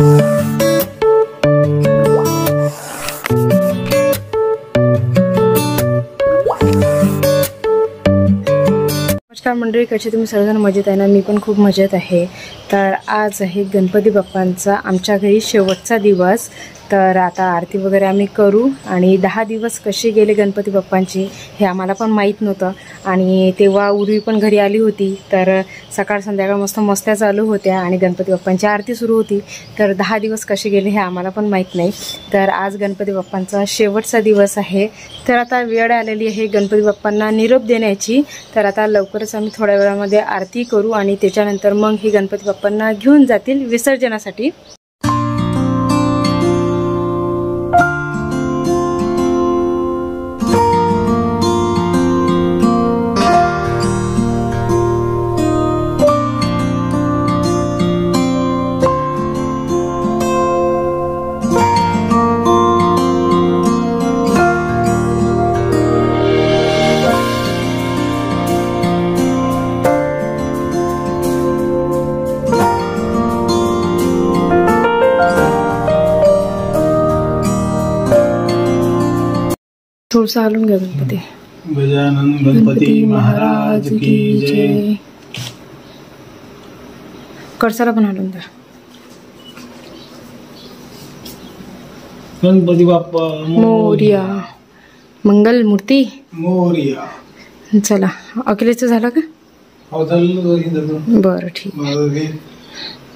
नमस्कार मंडळी, कसे तुम्ही सर्वजण मजेत आहे ना? मी पण खूप मजेत आहे। तर आज आहे गणपती बाप्पांचा आमच्या घरी शेवटचा दिवस। तर आता आरती वगैरे आम्ही करू आणि 10 दिवस कसे गेले गणपती बाप्पांची हे आम्हाला पण माहीत नव्हतं। आणि तेव्हा उर्वी पण घरी आली होती, तर सकाळ संध्याकाळ मस्त मस्त्या चालू होत्या आणि गणपती बाप्पांची आरती सुरू होती। तर 10 दिवस कसे गेले हे आम्हाला पण माहीत नाही। तर आज गणपती बाप्पांचा शेवटचा दिवस आहे। तर आता वेळ आलेली आहे गणपती बाप्पांना निरोप देण्याची। तर आता लवकरच आम्ही थोड्या वेळामध्ये आरती करू आणि त्याच्यानंतर मग ही गणपती बाप्पांना घेऊन जातील विसर्जनासाठी। थोडंसं हलून घ्या गणपती। गजानन गणपती महाराज की जय। कळसाला पण हलून द्या। गणपती बाप्पा मोरया। मंगल मूर्ती मोरया। चला, अखिलेशचं झालं का? हो झालं। बरं ठीक आहे।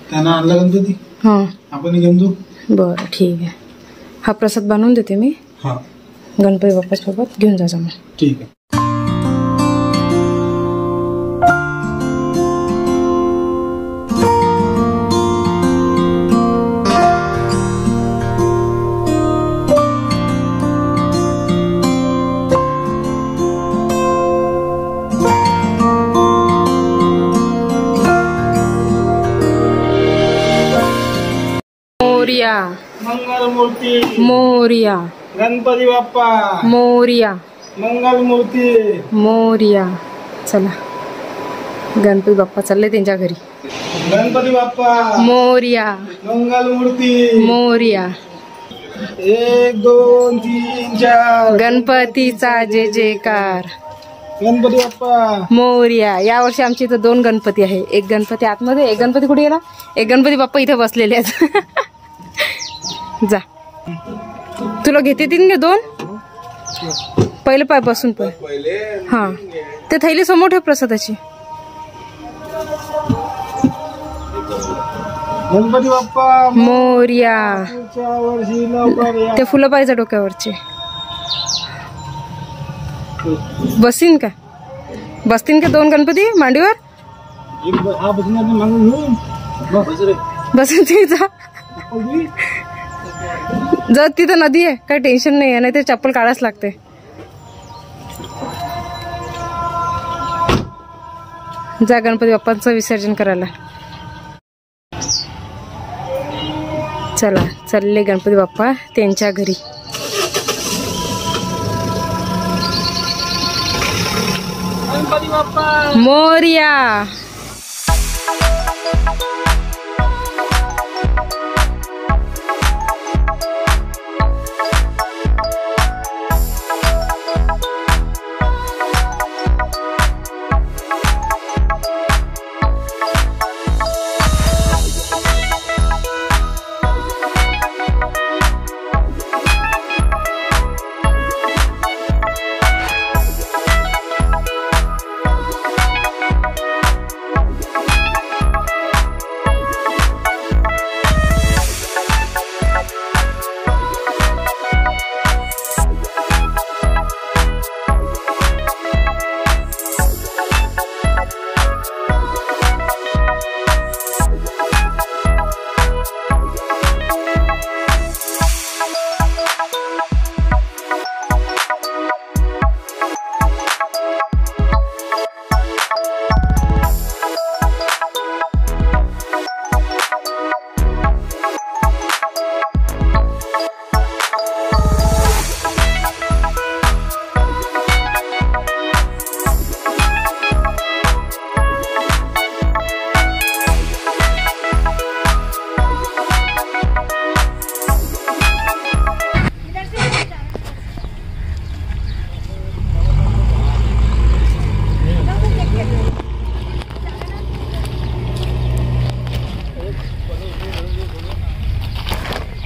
त्यांना आणला गणपती, हां आपण घेऊन जाऊ। बरं ठीक आहे। हा प्रसाद बनवून देते मी। हां गणपती बाप्पासोबत घेऊन जायचं मग। ठीक आहे। मोरया। मंगल मूर्ती मोरया। गणपती बाप्पा मोरया। मंगल मूर्ती मोरया। चला, गणपती बाप्पा चालले त्यांच्या घरी। गणपती बाप्पा मोरया। मंगल मूर्ती मोरया। 1 2 3 4 गणपतीचा जय जयकार। गणपती बाप्पा मोरया। या वर्षी आमच्या इथं 2 गणपती आहे। एक गणपती आतमध्ये, एक गणपती कुठे गेला? एक गणपती बाप्पा इथे बसलेले आहेत। जा, तुला घेते 3 घे 2 पहिले पाय बसून पहिले। हा, ते थैली समोर ठेव प्रसादाची। गणपती बाप्पा मोरया। वर्षी लवकर या। ते फुलं पाहिजे डोक्यावरचे। बसीन का? बसतीन का 2 गणपती मांडीवर? हा बसून मागून घेऊन बसून जा। जर तिथं नदी आहे, काही टेन्शन नाही आहे, नाही ते चप्पल काढायच लागते। जा गणपती बाप्पांचं विसर्जन करायला। चला, चालले गणपती बाप्पा त्यांच्या घरी। गणपती बाप्पा मोरया।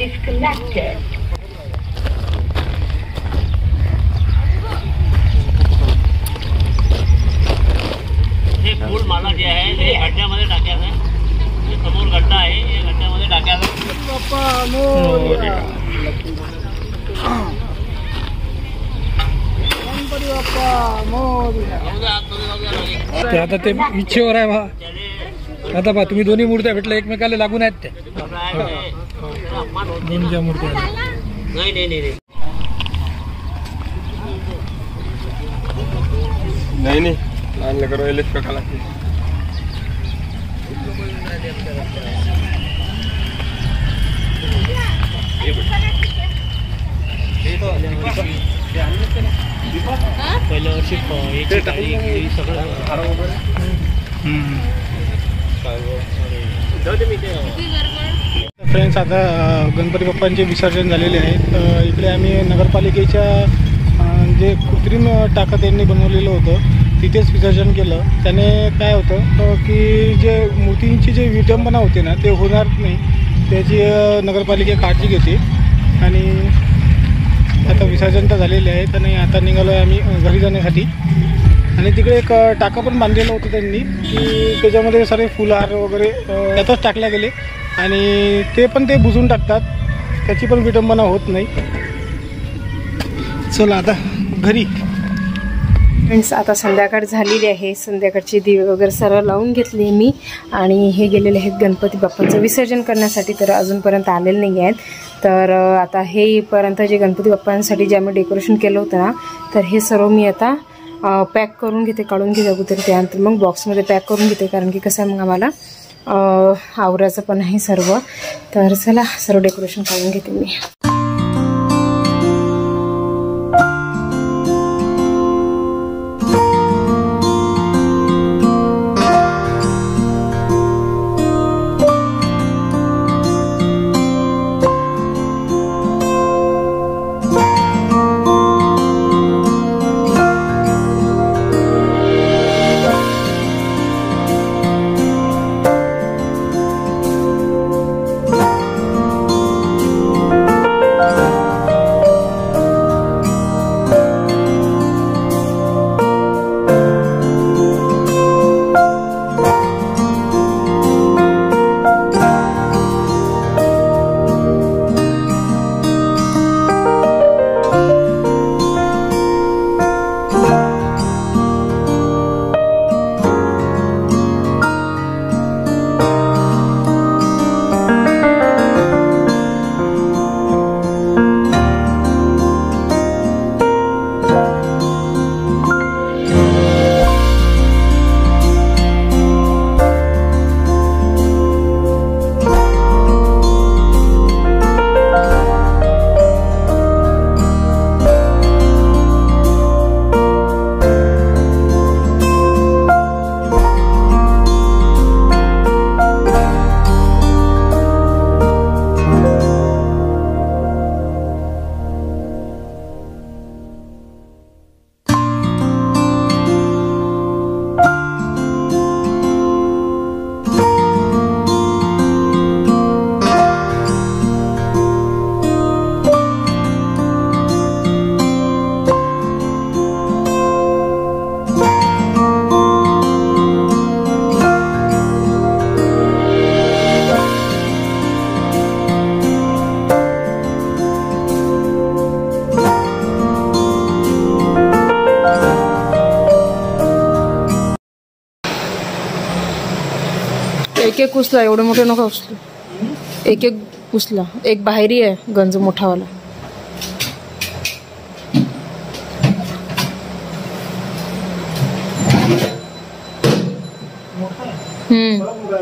disconnected. हे फूल माला जे आहे ते गड्ड्यामध्ये टाकायचं. हे समोर गड्डा आहे, हे गड्ड्यामध्ये टाकायचं. बाप्पा मोरया. गणपती बाप्पा मोरया. ते आता ते इच्छेवर आहे बा. आता बा तुम्ही दोन्ही मूर्त्या भेटल्या एकमेकाला लागून आहेत त्या दोन्हीच्या मूर्त्या. नाही नाही नाही नाही नाही लहान लेकर राहिलेत का लागते. पहिल्या वर्षी सगळं फ्रेंड्स, आता गणपती बाप्पांचे विसर्जन झालेले आहेत. इकडे आम्ही नगरपालिकेच्या जे कृत्रिम टाका त्यांनी बनवलेलं होतं तिथेच विसर्जन केलं. त्याने काय होतं की जे मूर्तींची जे विटंबना होते ना ते होणार नाही, त्याची नगरपालिका काळजी घेते. आणि आता विसर्जन तर झालेले आहे आणि आता निघालो आहे आम्ही घरी जाण्यासाठी. आणि तिकडे एक टाका पण बांधलेलं होतं त्यांनी की त्याच्यामध्ये सारे फुलहार वगैरे त्यातच टाकले गेले आणि ते बुजून टाकतात, त्याची पण विटंबना होत नाही. चला आता घरी. फ्रेंड्स, आता संध्याकाळ झालेली आहे. संध्याकाळची दिवे वगैरे सर्व लावून घेतली मी आणि हे गेलेले आहेत गणपती बाप्पांचं विसर्जन करण्यासाठी. तर अजूनपर्यंत आलेले नाही आहेत. तर आता हे पर्यंत जे गणपती बाप्पांसाठी जे आम्ही डेकोरेशन केलं होतं ना, तर हे सर्व मी आता पॅक करून घेते, काढून घेते अगोदर. त्यानंतर मग बॉक्समध्ये पॅक करून घेते, कारण की कसं आहे मग आम्हाला आवराचं पण आहे सर्व. तर चला सर्व डेकोरेशन काढून घेते मी. एक एक उचला, एवढे मोठे नका उचलू. एक एक उचला. एक बाहेरी आहे गंज मोठावाला.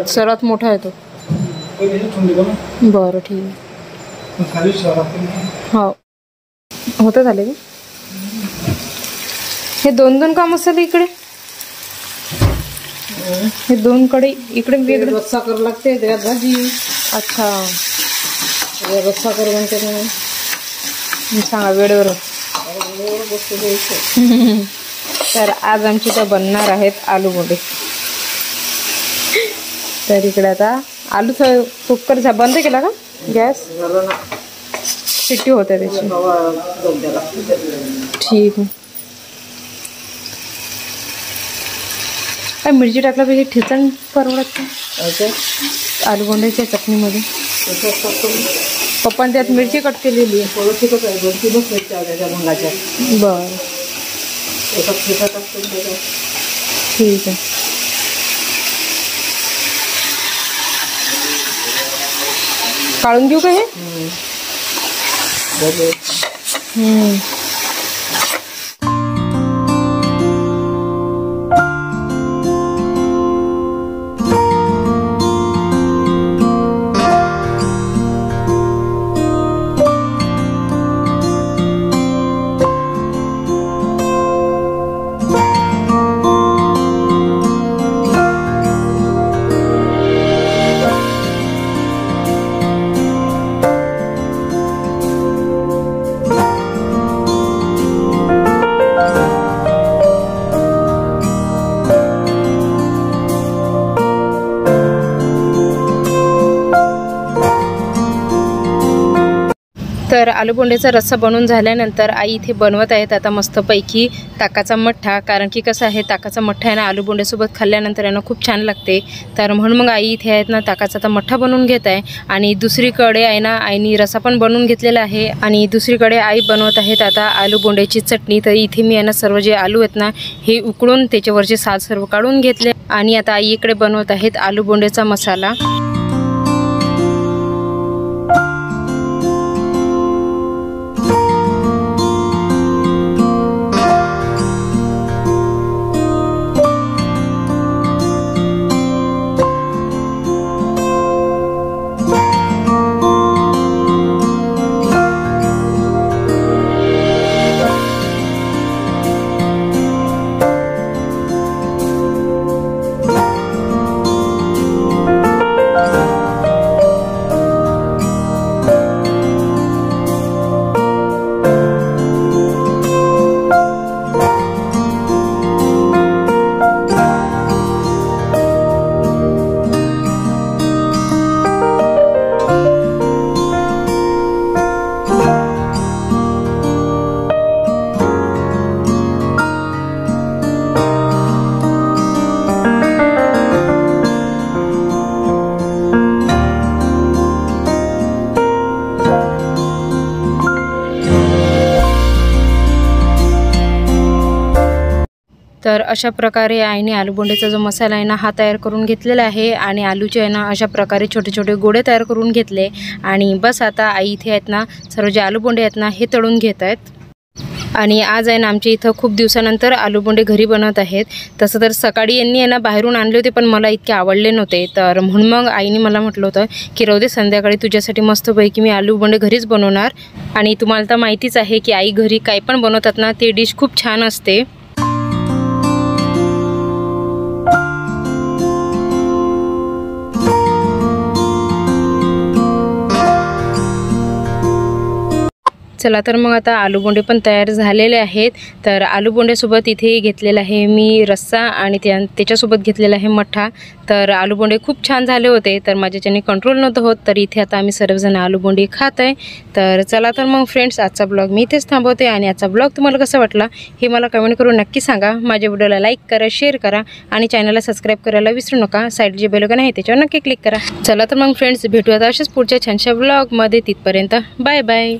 सर्वात मोठा आहे तो. बरं ठीक आहे. हो होतं झाले का? हे दोन दोन काम असेल इकडे. हे दोन कडे इकडे वेगळं रस्सा करावं लागते त्यात भाजी. अच्छा रस्सा करू म्हणते म्हणून सांगा वेळेवर. तर आज आमची तर बनणार आहेत आलू वडे. तर इकडे आता आलूचं कुकर बंद केला का गॅस? शिट्टी होते त्याची. ठीक आहे. काय मिरची टाकल्यापेक्षा ठिचण परवडत नाही आलू बोंड्याच्या चटणीमध्ये. पप्पाने त्यात मिरची कट केलेली आहे. बरं ठीक आहे. काढून घेऊ का हे? तर आलू बोंड्याचा रस्सा बनवून झाल्यानंतर आई इथे बनवत आहेत आता मस्तपैकी ताकाचा मठ्ठा. कारण की कसं आहे, ताकाचा मठ्ठा आहे ना आलू बोंड्यासोबत खाल्ल्यानंतर यांना खूप छान लागते. तर म्हणून मग आई इथे आहेत ना ताकाचा आता मठ्ठा बनवून घेत आहे. आणि दुसरीकडे आहे ना आईनी रस्सा पण बनवून घेतलेला आहे. आणि दुसरीकडे आई बनवत आहेत आता आलू बोंड्याची चटणी. तर इथे मी यांना सर्व जे आलू आहेत ना हे उकळून त्याच्यावरचे साल सर्व काढून घेतले. आणि आता आई इकडे बनवत आहेत आलू बोंड्याचा मसाला. तर अशा प्रकारे आईने आलू बोंड्याचा जो मसाला आहे ना हा तयार करून घेतलेला आहे. आणि आलूचे आहे ना अशा प्रकारे छोटे छोटे गोळे तयार करून घेतले. आणि बस आता आई इथे आहेत ना सर्व जे आलू बोंडे आहेत ना हे तळून घेत आहेत. आणि आज आहे ना आमच्या इथं खूप दिवसानंतर आलू बोंडे घरी बनवत आहेत. तसं तर सकाळी यांनी आहे ना बाहेरून आणले होते पण मला इतके आवडले नव्हते. तर म्हणून मग आईने मला म्हटलं होतं की राहू दे संध्याकाळी तुझ्यासाठी मस्तपैकी मी आलू बोंडे घरीच बनवणार. आणि तुम्हाला तर माहितीच आहे की आई घरी काही पण बनवतात ना ते डिश खूप छान असते. चला तर मग आता आलू बोंडे पण तयार झालेले आहेत. तर आलू बोंड्यासोबत इथे घेतलेला आहे मी रस्सा आणि त्याच्यासोबत घेतलेला आहे मठ्ठा. तर आलू बोंडे खूप छान झाले होते. तर माझ्याच्याने कंट्रोल नव्हतं होत. तर इथे आता आम्ही सर्वजण आलू बोंडे खात आहे. तर चला तर मग फ्रेंड्स आजचा ब्लॉग मी इथेच थांबवते. आणि आजचा ब्लॉग तुम्हाला कसा वाटला हे मला कमेंट करून नक्की सांगा. माझ्या व्हिडिओला लाईक करा, शेअर करा आणि चॅनलला सबस्क्राईब करायला विसरू नका. साईड जे बेल आयकॉन आहे त्याच्यावर नक्की क्लिक करा. चला तर मग फ्रेंड्स भेटूया अशाच पुढच्या छानशा ब्लॉगमध्ये. तिथपर्यंत बाय बाय.